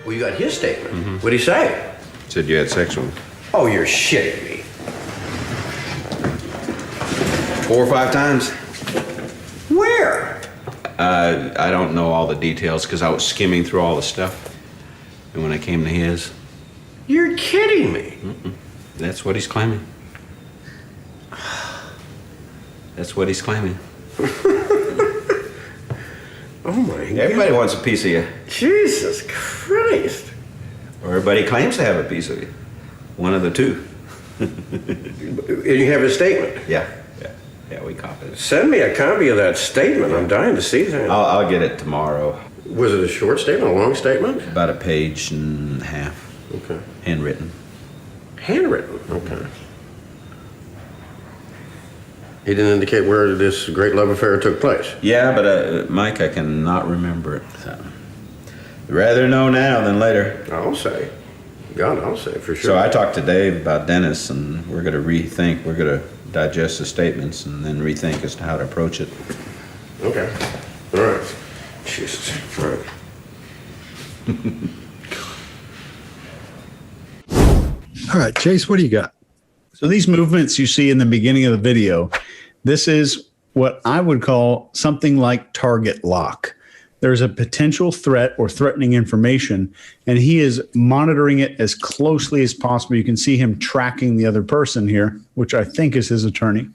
Well, you got his statement. What'd he say? Said you had sex with him. Oh, you're shitting me. 4 or 5 times. Where? I don't know all the details because I was skimming through all the stuff. And when I came to his... You're kidding me. That's what he's claiming. That's what he's claiming. Oh my God. Everybody wants a piece of you. Jesus Christ. Or everybody claims to have a piece of you. One of the two. And you have his statement? Yeah, we copied it. Send me a copy of that statement. I'm dying to see that. I'll get it tomorrow. Was it a short statement, a long statement? About a page and a half. Okay. Handwritten. Handwritten? Okay. He didn't indicate where this great love affair took place? Yeah, but Mike, I cannot remember it. So. I'd rather know now than later. I'll say. God, I'll say for sure. So I talked to Dave about Dennis, and we're going to rethink. We're going to digest the statements and then rethink as to how to approach it. Okay. All right. Jesus. All right. All right, Chase, what do you got? So these movements you see in the beginning of the video, this is what I would call something like target lock. There's a potential threat or threatening information, and he is monitoring it as closely as possible. You can see him tracking the other person here, which I think is his attorney,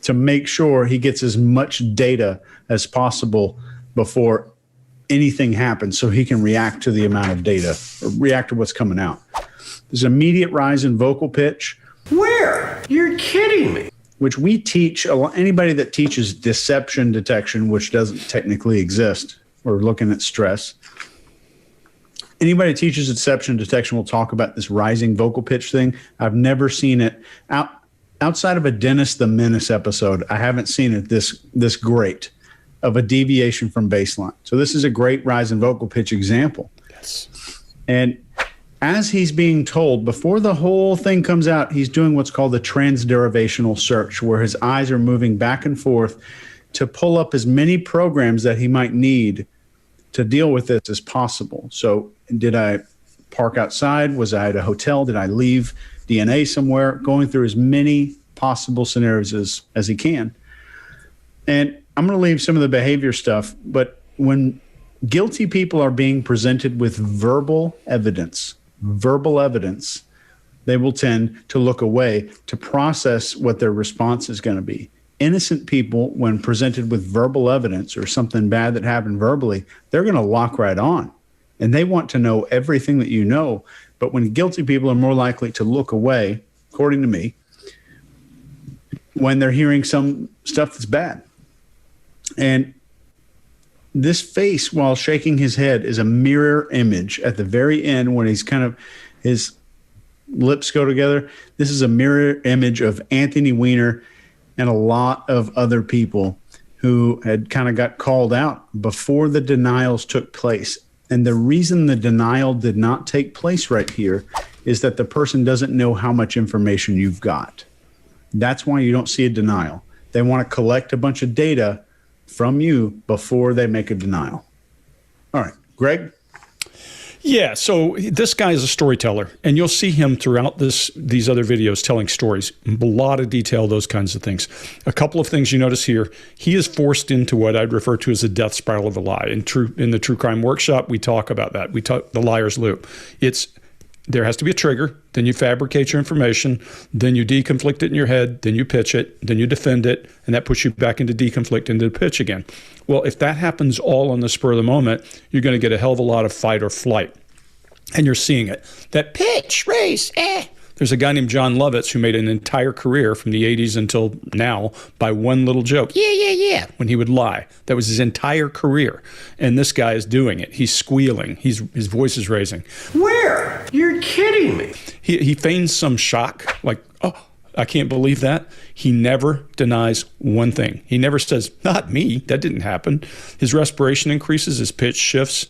to make sure he gets as much data as possible before anything happens so he can react to the amount of data or react to what's coming out. There's an immediate rise in vocal pitch. Where? You're kidding me. Which we teach, anybody that teaches deception detection, which doesn't technically exist. We're looking at stress. Anybody that teaches deception detection will talk about this rising vocal pitch thing. I've never seen it outside of a Dennis the Menace episode. I haven't seen it this great of a deviation from baseline. So this is a great rise in vocal pitch example. Yes. And as he's being told, before the whole thing comes out, he's doing what's called the transderivational search, where his eyes are moving back and forth to pull up as many programs that he might need to deal with this as possible. So did I park outside? Was I at a hotel? Did I leave DNA somewhere? Going through as many possible scenarios as he can. And I'm going to leave some of the behavior stuff, but when guilty people are being presented with verbal evidence, they will tend to look away to process what their response is going to be. Innocent people, when presented with verbal evidence or something bad that happened verbally, they're going to lock right on. And they want to know everything that you know. But when guilty people are more likely to look away, according to me, when they're hearing some stuff that's bad. And this face, while shaking his head, is a mirror image at the very end when he's kind of, his lips go together. This is a mirror image of Anthony Weiner and a lot of other people who had kind of got called out before the denials took place. And the reason the denial did not take place right here is that the person doesn't know how much information you've got. That's why you don't see a denial. They want to collect a bunch of data from you before they make a denial. All right, Greg? Yeah, so this guy is a storyteller, and you'll see him throughout these other videos telling stories, a lot of detail, those kinds of things. A couple of things you notice here, he is forced into what I'd refer to as a death spiral of a lie. In the True Crime Workshop, we talk about that. We talk the liar's loop. There has to be a trigger, then you fabricate your information, then you deconflict it in your head, then you pitch it, then you defend it, and that puts you back into deconflict, into the pitch again. Well, if that happens all on the spur of the moment, you're going to get a hell of a lot of fight or flight. And you're seeing it. That pitch, race, There's a guy named John Lovitz who made an entire career from the 80s until now by one little joke. Yeah, when he would lie. That was his entire career. And this guy is doing it. He's squealing. His voice is raising. Where? You're kidding me. He feigns some shock, like, oh, I can't believe that. He never denies one thing. He never says, not me, that didn't happen. His respiration increases, his pitch shifts.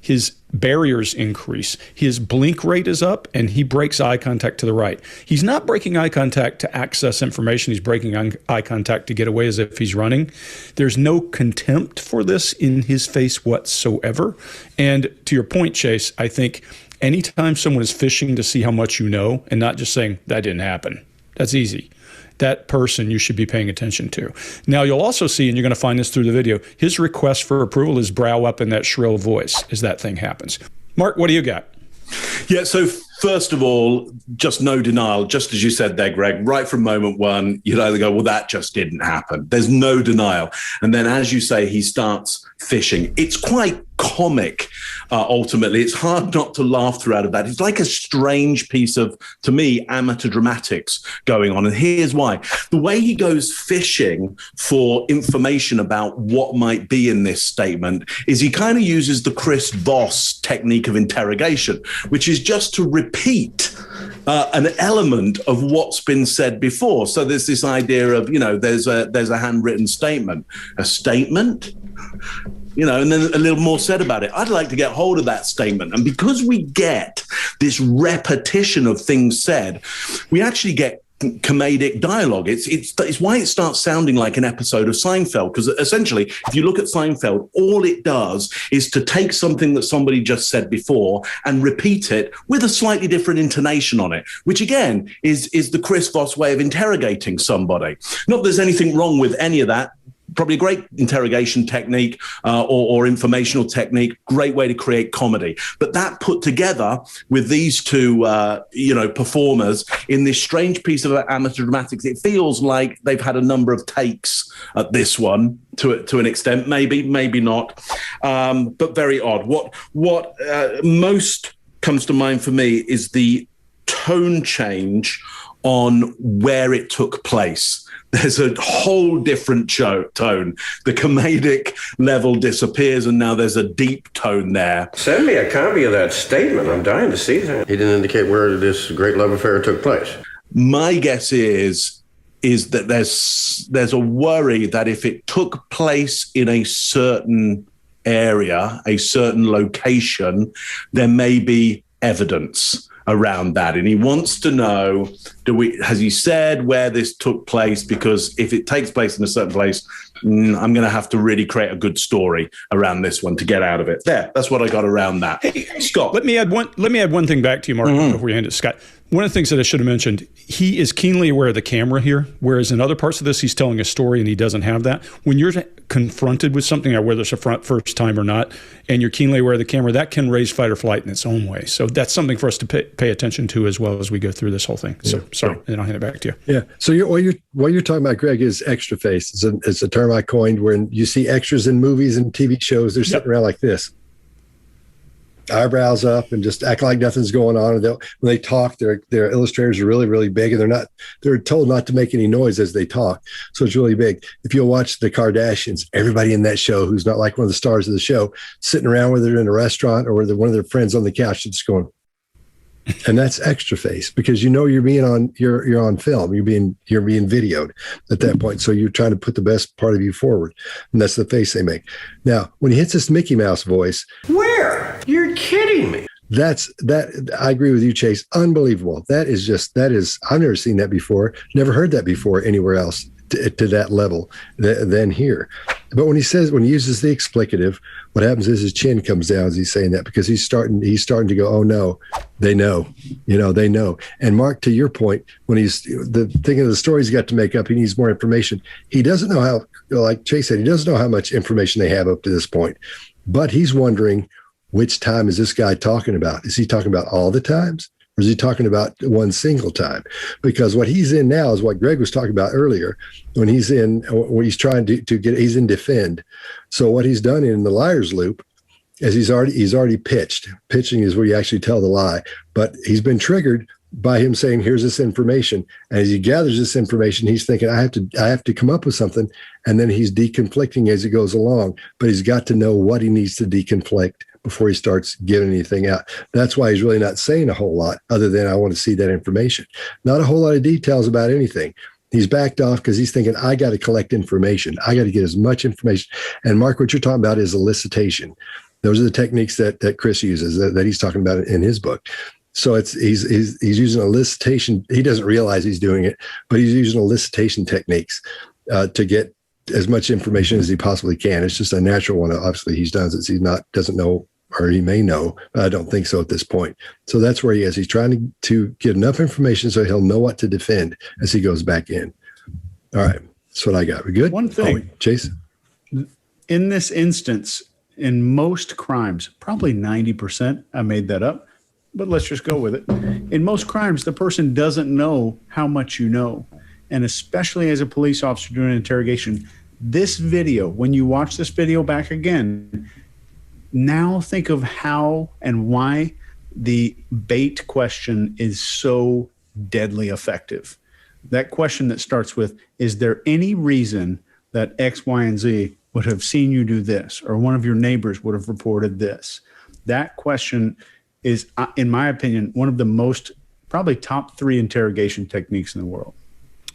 his barriers increase. His blink rate is up, and he breaks eye contact to the right. He's not breaking eye contact to access information. He's breaking eye contact to get away as if he's running. There's no contempt for this in his face whatsoever. And to your point, Chase, I think anytime someone is fishing to see how much you know and not just saying, that didn't happen, that's easy. That person you should be paying attention to. Now, you'll also see, and you're going to find this through the video, his request for approval is brow up in that shrill voice as that thing happens. Mark, what do you got? Yeah, so first of all, just no denial, just as you said there, Greg, right from moment one, you'd either go, well, that just didn't happen. There's no denial. And then, as you say, he starts fishing. It's quite comic, ultimately. It's hard not to laugh throughout that. It's like a strange piece of, to me, amateur dramatics going on. And here's why. The way he goes fishing for information about what might be in this statement is he kind of uses the Chris Voss technique of interrogation, which is just to repeat an element of what's been said before. So there's this idea of, there's a handwritten statement. A statement? And then a little more said about it. I'd like to get hold of that statement. And because we get this repetition of things said, we actually get comedic dialogue. It's why it starts sounding like an episode of Seinfeld, because essentially, if you look at Seinfeld, all it does is to take something that somebody just said before and repeat it with a slightly different intonation on it, which again is the Chris Voss way of interrogating somebody. Not that there's anything wrong with any of that. Probably a great interrogation technique or informational technique, great way to create comedy. But that put together with these two, performers in this strange piece of amateur dramatics, it feels like they've had a number of takes at this one to an extent, maybe not, but very odd. What most comes to mind for me is the tone change on where it took place. There's a whole different tone. The comedic level disappears, and now there's a deep tone there. Send me a copy of that statement. I'm dying to see that. He didn't indicate where this great love affair took place. My guess is that there's a worry that if it took place in a certain area, a certain location, there may be evidence around that, and he wants to know, has he said where this took place? Because if it takes place in a certain place, I'm going to have to really create a good story around this one to get out of it. That's what I got around that. Hey, Scott, let me add one thing back to you, Mark, before you hand it to Scott. One of the things that I should have mentioned, he is keenly aware of the camera here, whereas in other parts of this, he's telling a story and he doesn't have that. When you're confronted with something, whether it's a first time or not, and you're keenly aware of the camera, that can raise fight or flight in its own way. So that's something for us to pay attention to as well as we go through this whole thing. So sorry, and then I'll hand it back to you. Yeah. So what you're talking about, Greg, is extra face. It's a term I coined when you see extras in movies and TV shows. They're sitting around like this, eyebrows up, and just act like nothing's going on. And when they talk, their illustrators are really, really big, and they're told not to make any noise as they talk. So it's really big. If you'll watch the Kardashians, everybody in that show who's not like one of the stars of the show, sitting around, whether they're in a restaurant or whether one of their friends on the couch, just going. And that's extra face, because you're being you're on film, you're being videoed at that point. So you're trying to put the best part of you forward, and that's the face they make. Now, when he hits this Mickey Mouse voice, where? You're kidding me. That I agree with you, Chase. Unbelievable. That is I've never seen that before, never heard that before anywhere else to that level than here. But when he uses the explicative, what happens is his chin comes down as he's saying that, because he's starting to go, oh no, they know, they know. And Mark, to your point, when he's thinking of the stories he got to make up, he needs more information. He doesn't know how, like Chase said, he doesn't know how much information they have up to this point, but he's wondering, which time is this guy talking about? Is he talking about all the times? Or is he talking about one single time? Because what he's in now is what Greg was talking about earlier, when he's trying to get, he's in defend. So what he's done in the liar's loop is he's already pitched. Pitching is where you actually tell the lie, but he's been triggered by him saying, here's this information. And as he gathers this information, he's thinking, I have to come up with something. And then he's deconflicting as he goes along, but he's got to know what he needs to deconflict before he starts giving anything out. That's why he's really not saying a whole lot other than, I want to see that information. Not a whole lot of details about anything. He's backed off because he's thinking, I got to collect information. I got to get as much information. And Mark, what you're talking about is elicitation. Those are the techniques that Chris uses that he's talking about in his book. So he's using elicitation. He doesn't realize he's doing it, but he's using elicitation techniques to get as much information as he possibly can. It's just a natural one. Obviously, he doesn't know, or he may know, but I don't think so at this point. So that's where he is. He's trying to get enough information so he'll know what to defend as he goes back in. All right, that's what I got. We good? One thing. Oh, Chase? In this instance, in most crimes, probably 90%, I made that up, but let's just go with it. In most crimes, the person doesn't know how much you know. And especially as a police officer doing an interrogation, this video, when you watch this video back again, now think of how and why the bait question is so deadly effective. That question that starts with, is there any reason that X, Y, and Z would have seen you do this, or one of your neighbors would have reported this? That question is, in my opinion, one of the most, probably top 3 interrogation techniques in the world.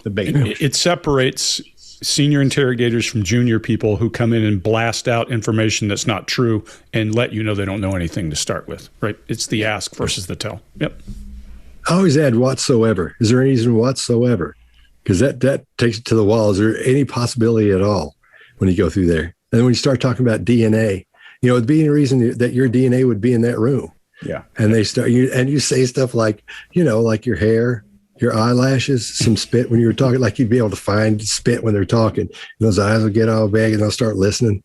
The bait. It separates senior interrogators from junior people who come in and blast out information that's not true and let you know they don't know anything to start with, right? It's the ask versus the tell. Yep. I always add whatsoever. Is there any reason whatsoever? Because that takes it to the wall. Is there any possibility at all when you go through there? And then when you start talking about DNA, it'd be a reason that your DNA would be in that room. Yeah. And they start you say stuff like, like your hair, your eyelashes, some spit when you were talking, like you'd be able to find spit when they're talking. And those eyes will get all big and they'll start listening.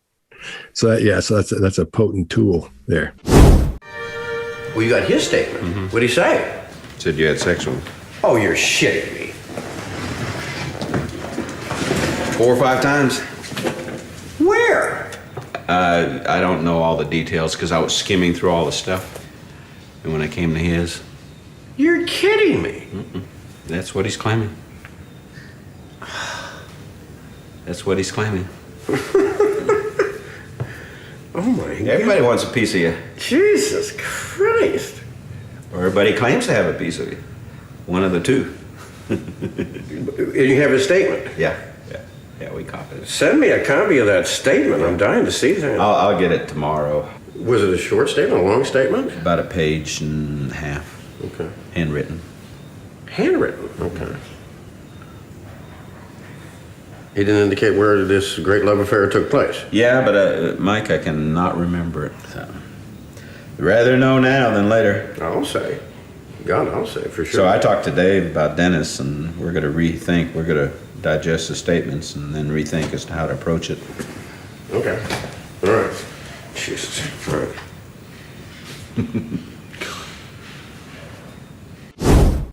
So that's a potent tool there. Well, you got his statement. Mm-hmm. What'd he say? Said you had sex with him Oh, you're shitting me. 4 or 5 times. Where? I don't know all the details because I was skimming through all the stuff. And when I came to his, You're kidding me. that's what he's claiming. That's what he's claiming. Oh my God. Everybody wants a piece of you. Jesus Christ. Or everybody claims to have a piece of you. One of the two. And you have his statement. Yeah, we copied it. Send me a copy of that statement. I'm dying to see that. I'll get it tomorrow. Was it a short statement, a long statement? About a page and a half. Okay. Handwritten. Handwritten, okay. He didn't indicate where this great love affair took place. Yeah, but Mike, I cannot remember it. So. I'd rather know now than later. I'll say. God, I'll say for sure. So I talked to Dave about Dennis, and we're going to rethink. We're going to digest the statements and then rethink as to how to approach it. Okay. All right. Jesus. All right.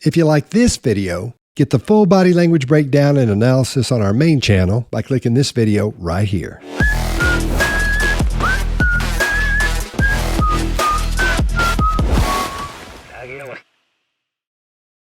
If you like this video, get the full body language breakdown and analysis on our main channel by clicking this video right here.